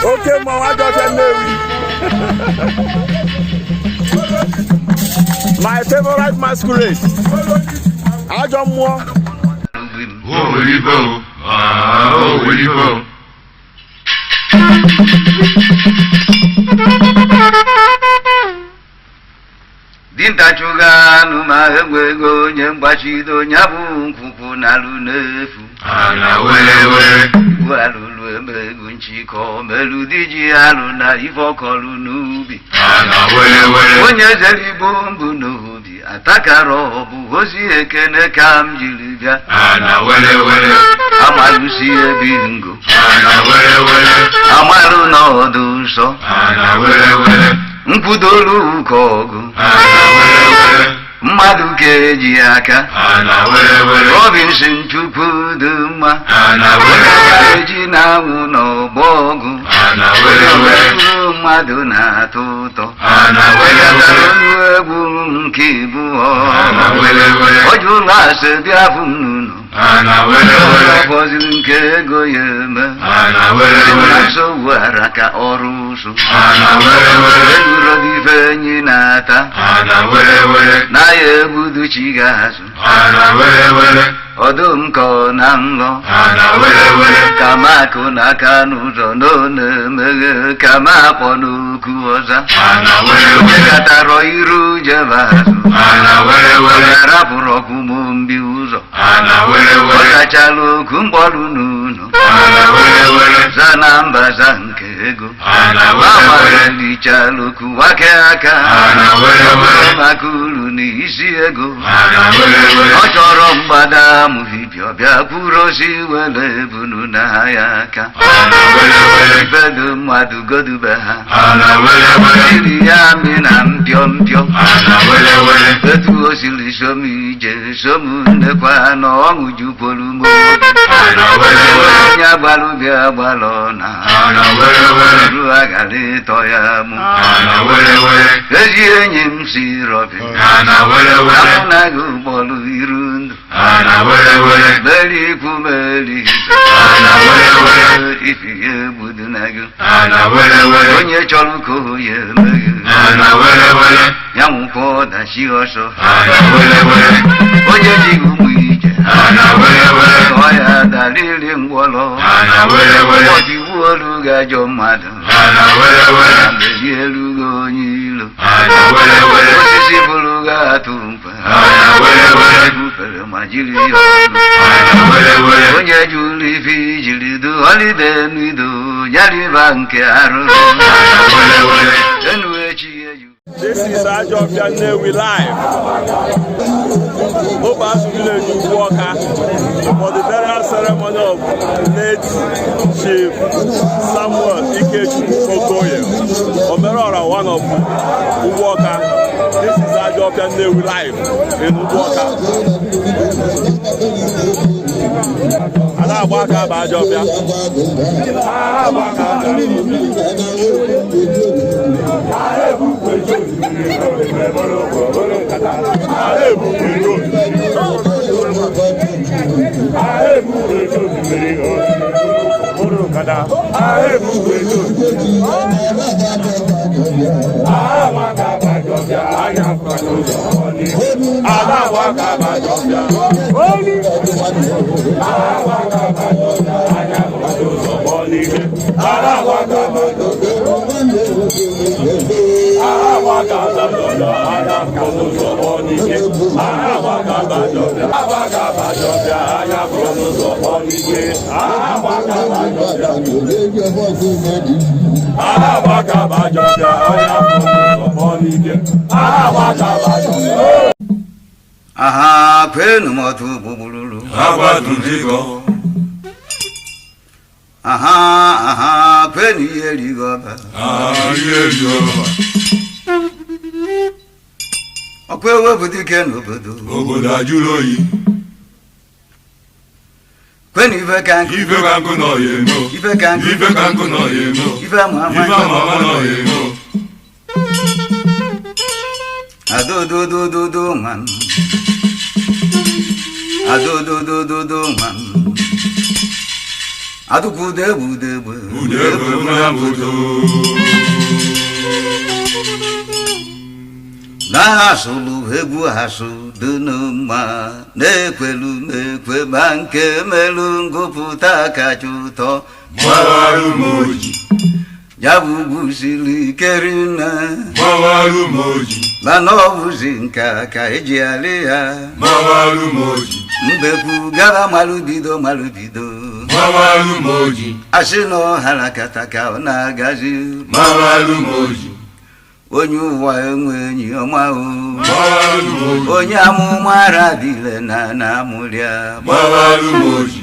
Okay, Mom, I got that my favorite masquerade. I got more. Oh, will you go? Oh, will you go? Dinta chuga numa egwego nyembachido nyabu nkuku nalunefu. Ana wele. Walulu emegu nchiko meludiji aluna ifokolu nubi. Ana wele. Onye zeli bombu nubi atakaro bu hosi ekene kamjilibia. Ana wele. Amalusi ebingo. Ana wele. Amalu nodu so. Ana wele. Mpudolu kogu. Ana wele. Mmadụ keji aka. Ana wele. Robinson Chukwudumma. Ana wele. Keji na-anwụ n'ọgbọgụ. Ana wele. Mmadụ na-atọ ụtọ. Ana wele. Ọnụ egwu nke ịbụọ. Ana wele. Ọjụla asị bịa bụ nnụnụ. Ana wele. Ọfọziri nke ego ya eme. Ana wele. Nsogbu ara ka ọrụ ụsụ. Ana wele. Eluro ife enyi na-ata. Ana wele. Na ya ebudu chi ga-azụ. Ana wele. Ọdụm ka ọ na nlọ. Ana wele. Kama akụ n'aka n'ụzọ na-emeghe kama akpọ n'okwu ọza. Ana wele. Gatara iru jebe azụ. Ana wele. Rapụrụ ọkụmụ mbi ụzọ. Ana wele. Ọtachala okwu mkpọrụ n'ụlọ. Ana wele. Zana mbaza nke ego. Ana wele. Lichala okwu wake aka. Ana wele. Maka uru n'isi ego. Ana wele. Ọ chọrọ mgbada mụhibia ọbịa kwuru osi wele bunu na ya aka. Ana wele. Fedo mmadụ godube ha. Ana wele. Iri ya mi na mpio. Ana wele. Etu o siri som ije som nnekwa na ọṅụ jupụrụ m obi. Ana wele. Onye agbalụ bịa gbalọ na. Ana wele. Ru agara ịtọ ya mụ. Ana wele. Ezi enyi m si rọbi. Ana wele. Amụ na gị ụgbọlụ iru ndụ. Ana wele. Meri ikwu meri. Ana wele. Ifi egbudu na gị. Ana wele. Onye chọrọ ka o ya emeghe. Ana wele. Ya nwụkwa ọdachi ọsọ. Ana wele. Onye ji ụmụ ije. Ana wele. Ọ ya darịrị ngwọrọ. Ana wele. Ọ dị olu ga-ajọ mmadụ. Ana wele. Mbezi elugo onye ilo. Ana wele. Osisi bụrụ ga-atụ mkpa. Ana wele. Bufere ma jiri ya ọnụ. Ana wele. Onye jụrụ ife jiri du holiday n'ido yariba nke arụrụ. Ana wele. Enu echi eju. This is Ajofia Nnewi live. Obasu village Ugwuoka for the burial ceremony of late Chief Samuel Ikechukwu Okoye. Omerora, one of Ugwuoka. This is Ajofia Nnewi live in Ugwuoka. Ada Agbaka ba Ajofia. Aha, kwenu motu bubululu. Abatundigo. Aha, kwenu yeligoba. Yeligoba. Okwewe budike n'obodo. Obodo ajụloyi. Kwenu ife kanku. Ife kanku nọ ya emo. Ife kanku. Ife kanku nọ ya emo. Ife mama nọ ya emo. Adododododo man. Adododododo man. Adukudebudebe. Udebe mlambudo. Na-asụlụ egwu asụ dị n'ụma na-ekwe ma nke melu ngụpụta kacha ụtọ gbawarụ m oji ya bụ ugwu siri ike rinne gbawarụ m oji mana ọ bụzi nka ka eji alị ya gbawarụ m oji mbekwu gara malụbido gbawarụ m oji asị na ọhara kata ka ọ na-agazi gbawarụ m oji onye ụwa enwe enyi ọma onye amụma radile na amụrịa gbawarụ m oji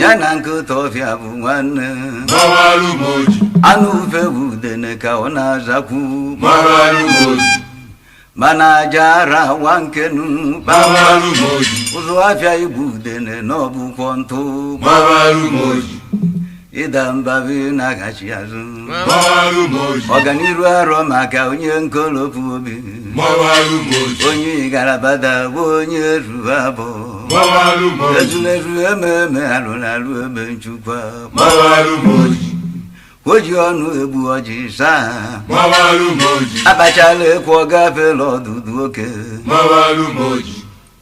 ya na nkịta ọfịa bụ nwanne gbawarụ m oji anụ ufe bụ udene ka ọ na-azakwu gbawarụ m oji mana aja ara wa nkenu gbawarụ m oji ụzọ afịa ibu udene na ọbụkwọ ntụ gbawarụ m oji ịda mbabi na-agachi azụ gbawarụ m oji ọganiru arọ maka onye nkolopu obi gbawarụ m oji onye igarabada bụ onye ruru abụọ gbawarụ m oji ezulezu ememe alụlalụ ebe nchukwa gbawarụ m oji o ji ọnụ egbu ọjị saa gbawarụ m oji abachala ekwu ọ gafela ọdụdụ oke gbawarụ m oji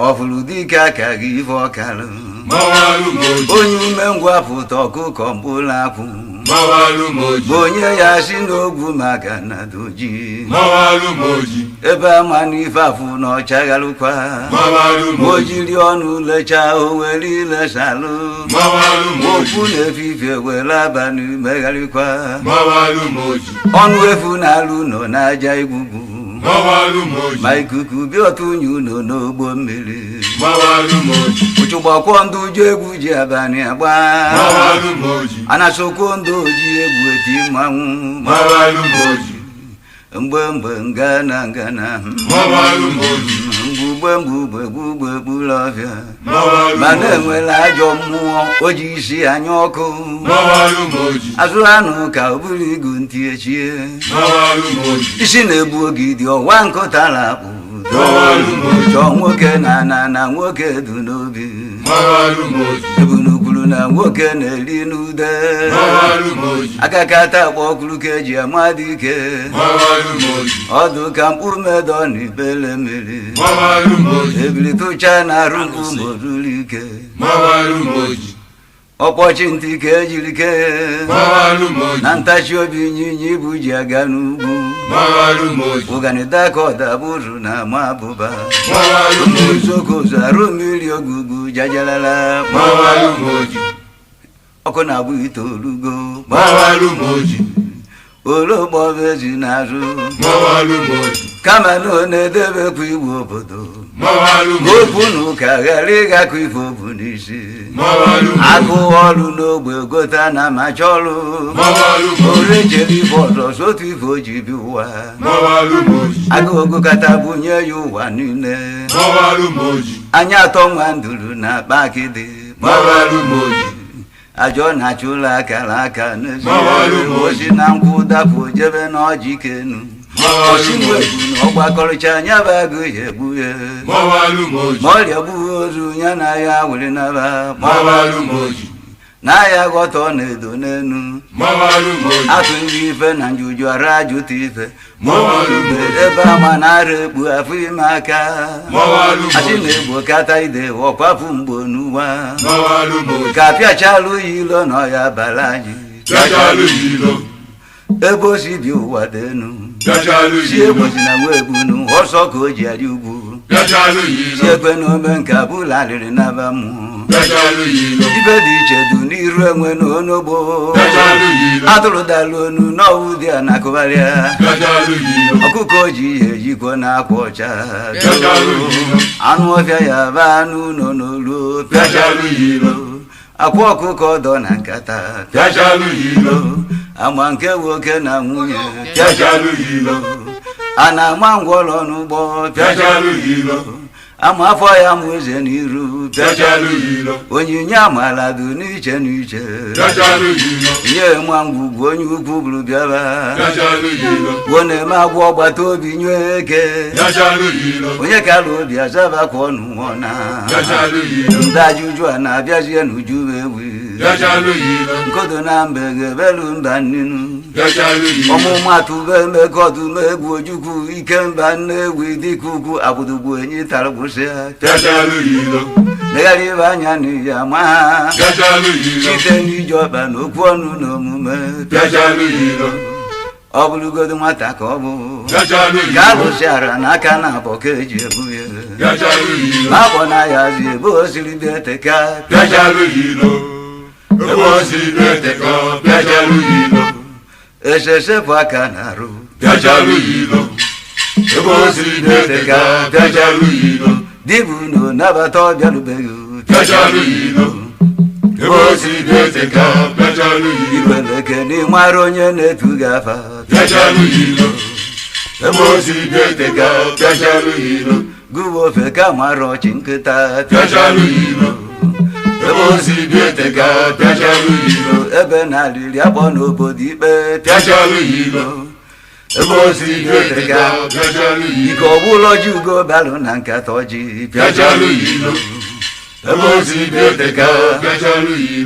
ọfụrụ dike aka gị ife ọkarụ gbawarụ m oji onye ume ngwa pụta ọkụkọ mkpụrụ akwụ gbawarụ m oji bụ onye ya si n'ogwu maka na doji gbawarụ m oji ebe ama n'ife afụ na ọchagharụkwa gbawarụ m o oji jiri ọnụ lechaa o were ilesalụ gbawarụ m oji okwu na-efifie were abalị megharịkwa gbawarụ m oji ọnụ efu na-alụ nọ n'aja igwugwu gbawarụ m oji ma ikuku bịa otu unyi ụlọ n'ogbo mmiri gbawarụ m oji ụchụgbakwọ ndị uju egwu ji abalị agba gbawarụ m oji anasokwo ndị oji egwu eti mmanwụ gbawarụ m oji mgbe ngana gbawarụ m oji mgbugbe gbula ọfịa gbawarụ m mana oji enwere ajọ mmụọ o ji isi anya ọkụ gbawarụ m oji azụ anụ ka o buru igu ntị echie gbawarụ m oji isi na-egbu ogidi ọwa nkụtara akpụ gbawarụ m oji chọọ nwoke na nwoke du n'obi gbawarụ m oji ebunukwuru na nwoke na-eri n'ude gbawarụ m oji akakata akpọ ọkụrụ ka eji amadị ike gbawarụ m oji ọdụ ka mkpụrụ medọ na ibele mmiri gbawarụ m oji ebili tụcha na arụ mkpụ ma o ruru ike gbawarụ m oji ọkpọchi ntị ka ejiri kee gbawarụ m oji na ntachi obi ịnyịnya ibu ji aga n'ugwu gbawarụ m oji ụganida ka ọdabụrụ na ama abụba gbawarụ m oji uzokozu arụ mmiri ogugu jajalala gbawarụ m oji ọkụ na-agbụ itoolugo gbawarụ m oji ologbo ezi n'azụ gbawarụ m oji kama na ọ na-edebekwa iwu obodo gbawarụ m okwu na ụka ghara ịgakọ ife obu n'isi gbawarụ m agụ ọrụ n'ogbe gota na macha ọrụ gbawarụ m ore jere ife ọzọ sotu ife o ji bi ụwa gbawarụ m oji agụ ogokata bunye ya ụwa niile gbawarụ m oji anya atọ nwa nduru na akpa akịdị gbawarụ m oji ajọ na-achụ ụlọ akara aka Gbawarụ m oji. osi na nkwụ dapụ jebe n'ọjị kenu gbawarụ osi m mgbe oji bụ na ọgbakọrịcha anya bụ agụ ya egbu ya gbawarụ m oji ma ọrịa gbughị ozu ya na ya were naba gbawarụ m oji na ya ghọtọ na-edo n'enu atụ nri ife na njuju ara ajụta ife ebe ama na-ara ekpu afọ ime aka achị na-egbo kata ide ọkwapụ mgbo n'ụwa ka pịachalụ ya ilo na ọya bara anyị ebe o si bi ụwa dị enu si egbozi na nwa egbunu ọsọ ka o ji arị ugwu si ekwe na ome nke abụla rịrị n'aba mmụọ ibe dị iche dị n'iru enwe n'onogbo atụrụ dalụ onu n'ọwụ dị a na-akụgharịa ọkụkọ ji ihe ejikwa na-akwa ọcha anụ ọfịa ya ba anụ ụlọ n'olu akwa ọkụkọ dọ na nkata ama nke nwoke na nwunye a na-ama ngwọrọ n'ụgbọ ama afọ ya mụ eze n'iru onyinye amala dị n'iche n'iche nye nwa ngwugwu onye ukwu bụrụ bịaba gwo na-eme agwọ ọgbata obi nye eke onye kara obi azabakwa ọnụ nwọna ndị ajụjụ a na-abịazie n'uju ewi nkodo na mbe ga-ebelu mba nninu ọmụmatụ be emekọdụ egwu ojukwu ike mba nne egwu dịka ugwu agbụdugbu enyi tara legharị ibe anya n'iyi ama ha site n'iji ọkpa na okwu ọnụ na omume ọ bụrụgodo nwata ka ọ bụ ka alụsịara n'aka na abọ ka eji ebu ya ma akpọ na ya zi ebe o siri dị eteka esesepụ aka na-arụ dibu no nabata ọbịarubeghị ikweleke n'ịmara onye na-etu gị afa gụwa ofe ka mara ọchị nkịta ebe na-alịrị akpọ n'obodo ikpe ike ọbụla ọjị ugo balụ na nkata ọjị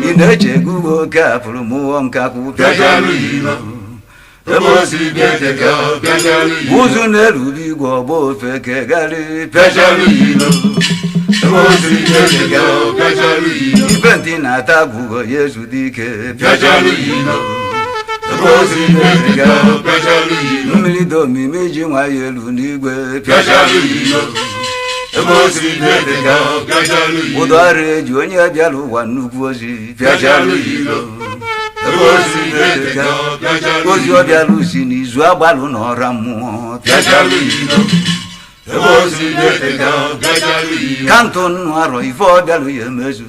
ị na-eche gụwa oke afụrụ mụọ nkakwụ ụzụ na-eruru igwe ọgba ofe kegarị ife ntị na-ata agwụgo ya ezudo ike mmiri dị omimi iji nwa ya elu n'igwe ụdọ ọrụ eji onye bịara ụwa nnukwu ozi ozi ọ bịara usi n'izu agbalụ na ọra mmụọ kantụ nnụ arọ ife ọ bịalụ ya emezu